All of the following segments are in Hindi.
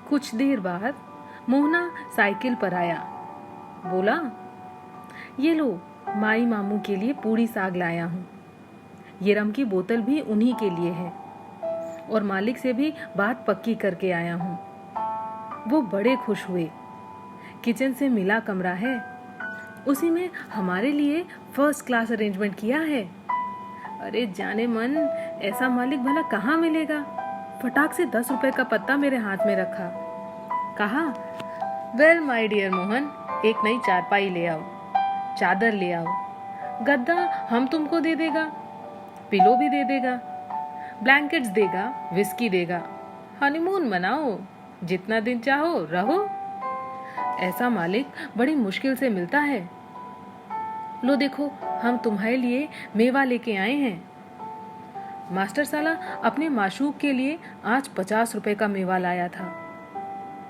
कुछ देर बाद मोहना साइकिल पर आया। बोला, ये लो, माई मामू के लिए पूड़ी साग लाया हूँ। ये रम की बोतल भी उन्हीं के लिए है और मालिक से भी बात पक्की करके आया हूँ। वो बड़े खुश हुए। किचन से मिला कमरा है, उसी में हमारे लिए फर्स्ट क्लास अरेंजमेंट किया है। अरे जाने मन, ऐसा मालिक भला कहाँ मिलेगा। फटाक से 10 रुपए का पत्ता मेरे हाथ में रखा। कहा, वेल माय डियर मोहन, एक नई चारपाई ले आओ, चादर ले आओ, गद्दा हम तुमको दे देगा, पिलो भी दे देगा, ब्लैंकेट्स देगा, विस्की देगा, हनीमून मनाओ, जितना दिन चाहो रहो। ऐसा मालिक बड़ी मुश्किल से मिलता है। लो देखो, हम तुम्हारे लिए मेवा लेके आए हैं। मास्टर साला अपने माशूक के लिए आज 50 रुपए का मेवा लाया था।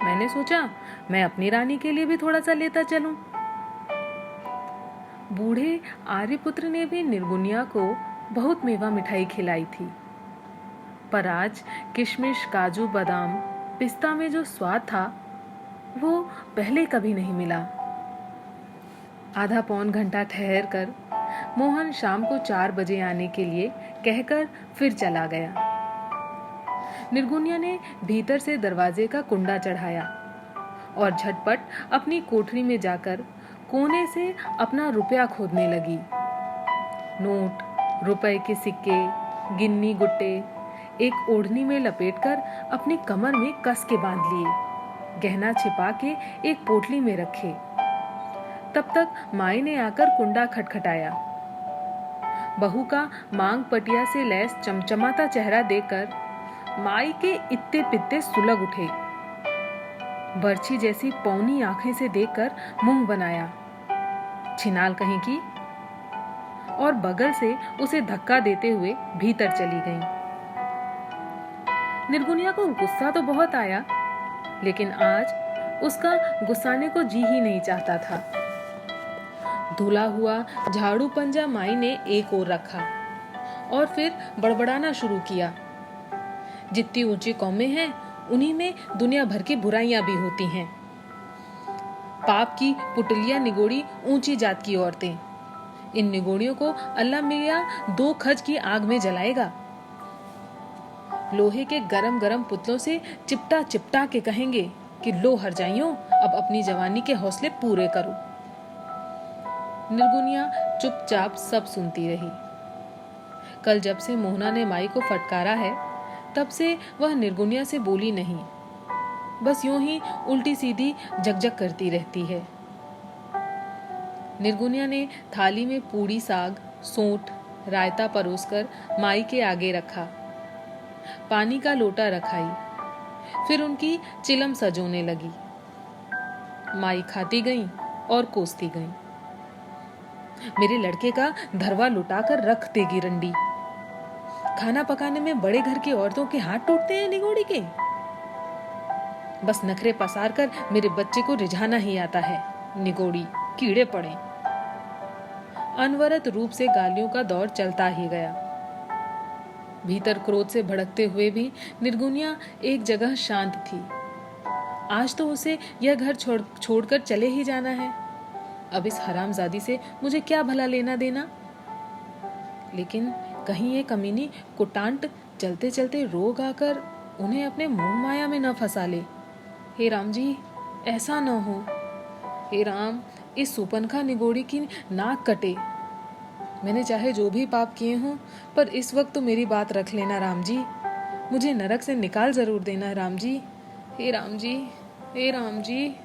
मैंने सोचा मैं अपनी रानी के लिए भी थोड़ा सा लेता चलूं। बूढ़े आर्यपुत्र ने भी निर्गुनिया को बहुत मेवा मिठाई खिलाई थी, पर आज किशमिश, काजू, बादाम, पिस्ता में जो स्वाद था वो पहले कभी नहीं मिला। आधा पौन घंटा ठहर कर मोहन शाम को 4 बजे आने के लिए कहकर फिर चला गया। निर्गुनिया ने भीतर से दरवाजे का कुंडा चढ़ाया और झटपट अपनी कोठरी में जाकर कोने से अपना रुपया खोदने लगी। नोट, रुपए के सिक्के, गिन्नी गुट्टे एक ओढ़नी में लपेटकर अपनी कमर में कस के बांध लिए, गहना छिपा के एक पोटली में रखे। तब तक माई ने आकर कुंडा खटखटाया। बहू का मांग पटिया से लैस चमचमाता चेहरा देखकर माई के इत्ते पित्ते सुलग उठे। बर्छी जैसी पौनी आंखें से देखकर मुंह बनाया, छिनाल कहीं की, और बगल से उसे धक्का देते हुए भीतर चली गईं। निर्गुनिया को गुस्सा तो बहुत आया, लेकिन आज उसका गुस्साने को जी ही नहीं चाहता था। धुला हुआ झाड़ू पंजा माई ने एक ओर रखा और फिर बड़बड़ाना शुरू किया। जितनी ऊंची कौमें हैं, उन्हीं में दुनिया भर की बुराइयां भी होती हैं। पाप की पुटलियां निगोड़ी ऊंची जात की औरतें, इन निगोड़ियों को अल्लाह मियां 2 खज की आग में जलाएगा। लोहे के गरम गरम पुतलों से चिपटा चिपटा के कहेंगे कि लो हरजाइयों, अब अपनी जवानी के हौसले पूरे करो। निर्गुनिया चुपचाप सब सुनती रही। कल जब से मोहना ने माई को फटकारा है, तब से वह निर्गुनिया से बोली नहीं, बस यूं ही उल्टी सीधी जगजग करती रहती है। निर्गुनिया ने थाली में पूड़ी साग, सोंठ, रायता परोसकर माई के आगे रखा, पानी का लोटा रखाई, फिर उनकी चिलम सजोने लगी। माई खाती गई और कोसती गई। मेरे लड़के का धरवा लुटाकर रख देगी रंडी। खाना पकाने में बड़े घर की औरतों के हाथ टूटते हैं निगोड़ी के। बस नखरे पसार कर मेरे बच्चे को रिझाना ही आता है, निगोड़ी कीड़े पड़े। अनवरत रूप से गालियों का दौर चलता ही गया। भीतर क्रोध से भड़कते हुए भी निर्गुनिया एक जगह शांत थी। आज तो उसे यह घर छोड़कर चले ही जाना है। अब इस हरामजादी से मुझे क्या भला लेना देना। लेकिन कहीं ये कमीनी कुटांट चलते चलते रोग आकर उन्हें अपने मोह माया में न फंसा ले। हे राम जी, ऐसा न हो। हे राम, इस सुपनखा निगोड़ी की नाक कटे। मैंने चाहे जो भी पाप किए हों, पर इस वक्त तो मेरी बात रख लेना राम जी। मुझे नरक से निकाल जरूर देना राम जी। हे राम जी, हे राम जी।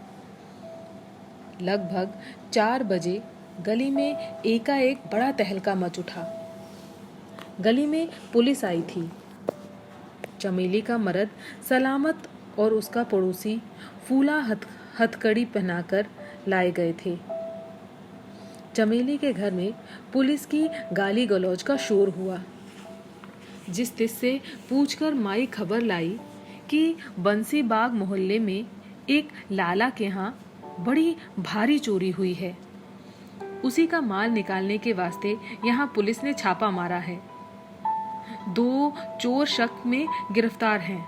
लगभग 4 बजे गली में एकाएक बड़ा तहलका मच उठा। गली में पुलिस आई थी। चमेली का मर्द सलामत और उसका पड़ोसी फूला हथकड़ी पहनाकर लाए गए थे। चमेली के घर में पुलिस की गाली गलौज का शोर हुआ। जिस तिस से पूछकर माई खबर लाई कि बंसी बाग मोहल्ले में एक लाला के यहाँ बड़ी भारी चोरी हुई है। उसी का माल निकालने के वास्ते यहाँ पुलिस ने छापा मारा है। 2 चोर शक में गिरफ्तार हैं।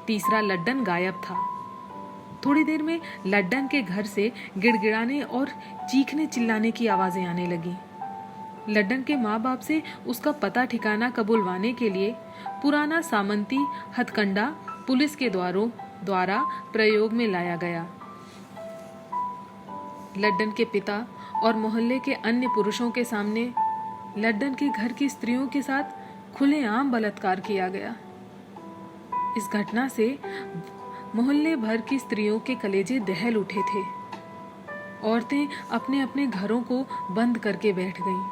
तीसरा लड्डन गायब था। थोड़ी देर में लड्डन के घर से गिड़गिड़ाने और चीखने चिल्लाने की आवाजें आने लगी। लड्डन के माँ बाप से उसका पता ठिकाना कबूलवाने के लिए पुराना सामंती हथकंडा पुलिस के द्वारा प्रयोग में लाया गया। लड्डन के पिता और मोहल्ले के अन्य पुरुषों के सामने लड्डन के घर की स्त्रियों के साथ खुलेआम बलात्कार किया गया। इस घटना से मोहल्ले भर की स्त्रियों के कलेजे दहल उठे थे। औरतें अपने अपने घरों को बंद करके बैठ गईं।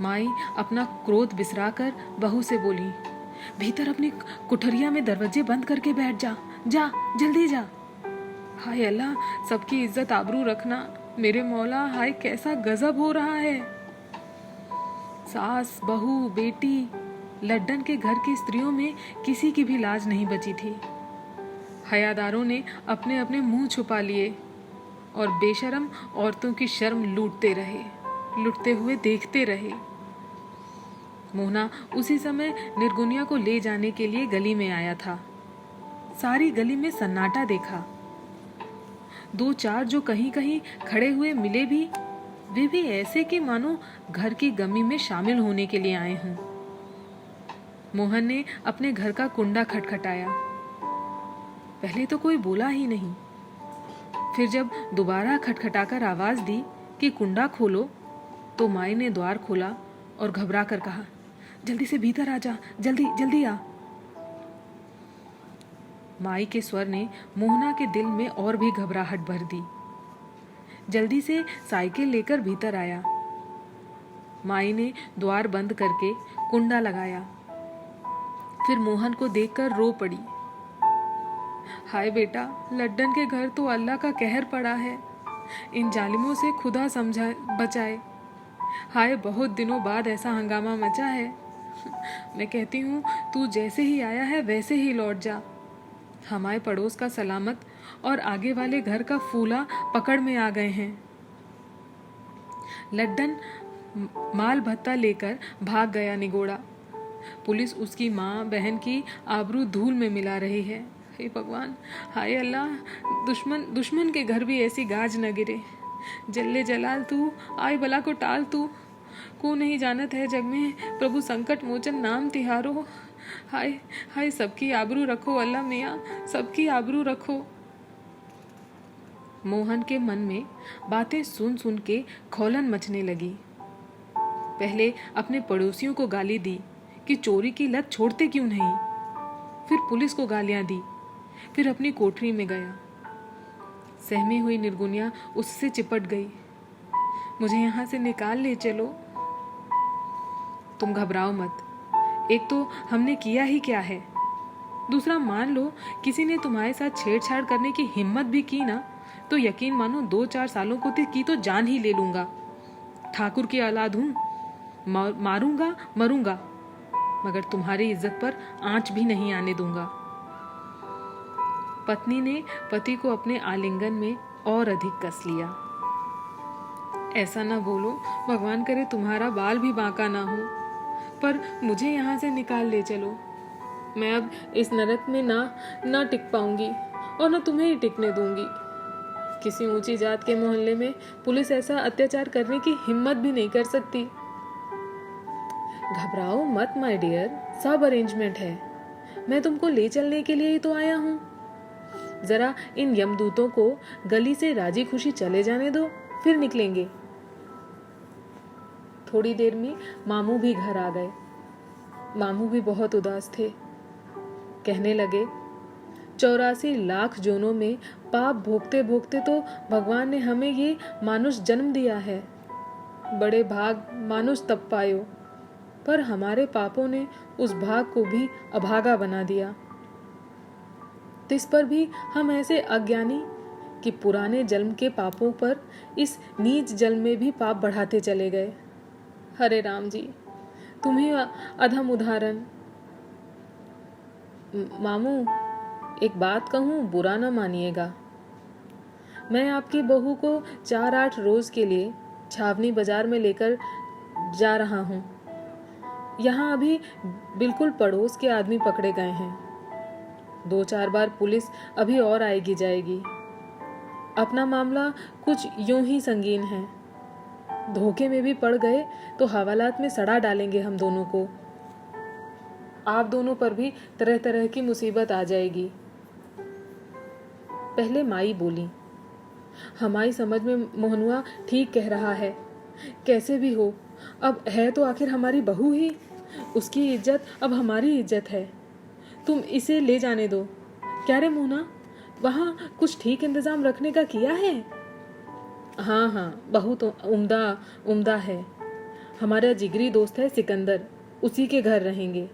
माई अपना क्रोध बिसराकर बहू से बोली, भीतर अपनी कुठरिया में दरवाजे बंद करके बैठ जा, जा जल्दी जा। हाय अल्लाह, सबकी इज्जत आबरू रखना मेरे मौला। हाय कैसा गजब हो रहा है। सास, बहू, बेटी, लड्डन के घर की स्त्रियों में किसी की भी लाज नहीं बची थी। हयादारों ने अपने अपने मुंह छुपा लिए और बेशर्म औरतों की शर्म लूटते हुए देखते रहे। मोहना उसी समय निर्गुनिया को ले जाने के लिए गली में आया था। सारी गली में सन्नाटा देखा। दो चार जो कहीं कहीं खड़े हुए मिले भी, वे भी ऐसे कि मानो घर की गमी में शामिल होने के लिए आए हों। मोहन ने अपने घर का कुंडा खटखटाया। पहले तो कोई बोला ही नहीं। फिर जब दोबारा खटखटाकर आवाज दी कि कुंडा खोलो, तो माई ने द्वार खोला और घबरा कर कहा, जल्दी से भीतर आ जा, जल्दी जल्दी आ। माई के स्वर ने मोहना के दिल में और भी घबराहट भर दी। जल्दी से साइकिल लेकर भीतर आया। माई ने द्वार बंद करके कुंडा लगाया। फिर मोहन को देखकर रो पड़ी। हाय बेटा, लड्डन के घर तो अल्लाह का कहर पड़ा है। इन जालिमों से खुदा बचाए। हाय बहुत दिनों बाद ऐसा हंगामा मचा है। मैं कहती हूँ तू जैसे ही आया है वैसे ही लौट जा। हमारे पड़ोस का सलामत और आगे वाले घर का फूला पकड़ में आ गए हैं। लड्डन माल भत्ता लेकर भाग गया निगोड़ा। पुलिस उसकी माँ बहन की आबरू धूल में मिला रही है। हे भगवान, हाय अल्लाह, दुश्मन के घर भी ऐसी गाज न गिरे। जल्ले जलाल तू, आय बला को टाल तू। को नहीं जानत है जग में प्रभु संकट मोचन नाम तिहारो। हाय हाय, सबकी आबरू रखो अल्लाह मियाँ, सबकी आबरू रखो। मोहन के मन में बातें सुन सुन के खौलन मचने लगी। पहले अपने पड़ोसियों को गाली दी कि चोरी की लत छोड़ते क्यों नहीं। फिर पुलिस को गालियां दी। फिर अपनी कोठरी में गया। सहमी हुई निर्गुनिया उससे चिपट गई। मुझे यहाँ से निकाल ले चलो। तुम घबराओ मत। एक तो हमने किया ही क्या है। दूसरा, मान लो किसी ने तुम्हारे साथ छेड़छाड़ करने की हिम्मत भी की ना, तो यकीन मानो 2-4 सालों को की तो जान ही ले लूंगा। ठाकुर की औलाद हूं, मारूंगा मरूंगा, मगर तुम्हारी इज्जत पर आंच भी नहीं आने दूंगा। पत्नी ने पति को अपने आलिंगन में और अधिक कस लिया। ऐसा ना बोलो, भगवान करे तुम्हारा बाल भी बांका ना हो, पर मुझे यहाँ से निकाल ले चलो। मैं अब इस नरक में ना टिक पाऊंगी और ना तुम्हें ही टिकने दूंगी। किसी ऊंची जात के मोहल्ले में पुलिस ऐसा अत्याचार करने की हिम्मत भी नहीं कर सकती। घबराओ मत माय डियर, सब अरेंजमेंट है। मैं तुमको ले चलने के लिए ही तो आया हूँ। जरा इन यमदूतों को गली से राजी खुशी चले जाने दो, फिर निकलेंगे। थोड़ी देर में मामू भी घर आ गए। मामू भी बहुत उदास थे। कहने लगे, 84 लाख जोनों में पाप भोगते भोगते तो भगवान ने हमें ये मानुष जन्म दिया है। बड़े भाग मानुष तब पायो, पर हमारे पापों ने उस भाग को भी अभागा बना दिया। इस पर भी हम ऐसे अज्ञानी कि पुराने जन्म के पापों पर इस नीच जन्म में भी पाप बढ़ाते चले गए। हरे राम जी, तुम ही अधम उदाहरण। मामू, एक बात कहूँ, बुरा ना मानिएगा। मैं आपकी बहू को 4-8 रोज के लिए छावनी बाजार में लेकर जा रहा हूँ। यहाँ अभी बिल्कुल पड़ोस के आदमी पकड़े गए हैं। 2-4 बार पुलिस अभी और आएगी जाएगी। अपना मामला कुछ यूं ही संगीन है। धोखे में भी पड़ गए तो हवालात में सड़ा डालेंगे हम दोनों को। आप दोनों पर भी तरह तरह की मुसीबत आ जाएगी। पहले माई बोली। हमारी समझ में मोहनुआ ठीक कह रहा है। कैसे भी हो, अब है तो आखिर हमारी बहू ही। उसकी इज्जत अब हमारी इज्जत है। तुम इसे ले जाने दो। क्या रे मोहना, वहाँ कुछ ठीक इंतजाम रखने का किया है? हाँ हाँ, बहुत उम्दा उम्दा है। हमारा जिगरी दोस्त है सिकंदर, उसी के घर रहेंगे।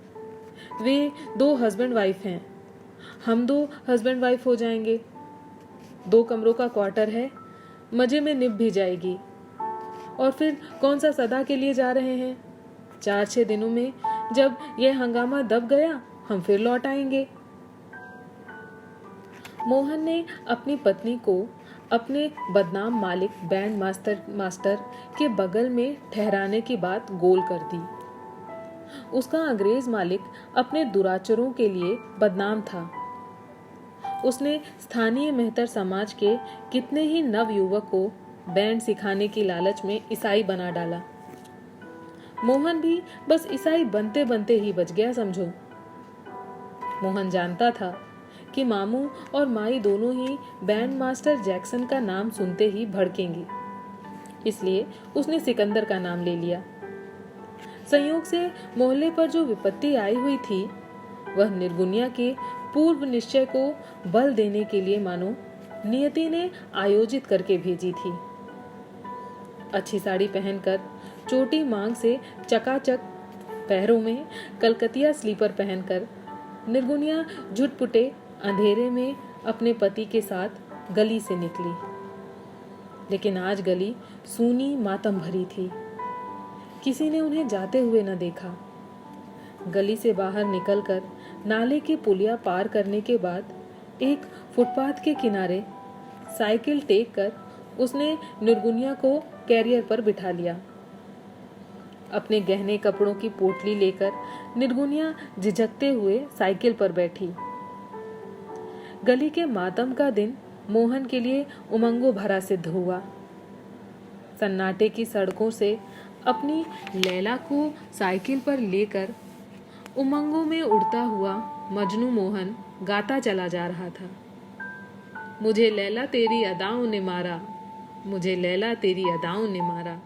वे 2 हस्बैंड वाइफ हैं, हम 2 हस्बैंड वाइफ हो जाएंगे। 2 कमरों का क्वार्टर है, मजे में निभ भी जाएगी। और फिर कौन सा सदा के लिए जा रहे हैं। 4-6 दिनों में जब यह हंगामा दब गया हम फिर लौट आएंगे। मोहन ने अपनी पत्नी को अपने बदनाम मालिक बैंड मास्टर के बगल में ठहराने की बात गोल कर दी। उसका अंग्रेज मालिक अपने दुराचरों के लिए बदनाम था। उसने स्थानीय मेहतर समाज के कितने ही नव युवक को बैंड सिखाने की लालच में ईसाई बना डाला। मोहन भी बस ईसाई बनते बनते ही बच गया समझो। मोहन जानता था कि मामू और माई दोनों ही बैंड मास्टर जैक्सन का नाम सुनते ही भड़केंगे, इसलिए उसने सिकंदर का नाम ले लिया। संयोग से मोहल्ले पर जो विपत्ति आई हुई थी वह निर्गुनिया के पूर्व निश्चय को बल देने के लिए मानो नियति ने आयोजित करके भेजी थी। अच्छी साड़ी पहनकर, चोटी मांग से चकाचक, पैरों में कलकतिया स्लीपर पहनकर निर्गुनिया झुटपुटे अंधेरे में अपने पति के साथ गली से निकली। लेकिन आज गली सूनी मातम भरी थी। किसी ने उन्हें जाते हुए न देखा। गली से बाहर निकलकर नाले की पुलिया पार करने के बाद एक फुटपाथ के किनारे साइकिल टेक कर उसने निर्गुनिया को कैरियर पर बिठा लिया। अपने गहने कपड़ों की पोटली लेकर निर्गुनिया झिझकते हुए साइकिल पर बैठी। गली के मातम का दिन मोहन के लिए उमंगों भरा सिद्ध हुआ। सन्नाटे की सड़कों से अपनी लैला को साइकिल पर लेकर उमंगों में उड़ता हुआ मजनू मोहन गाता चला जा रहा था। मुझे लैला तेरी अदाओं ने मारा, मुझे लैला तेरी अदाओं ने मारा।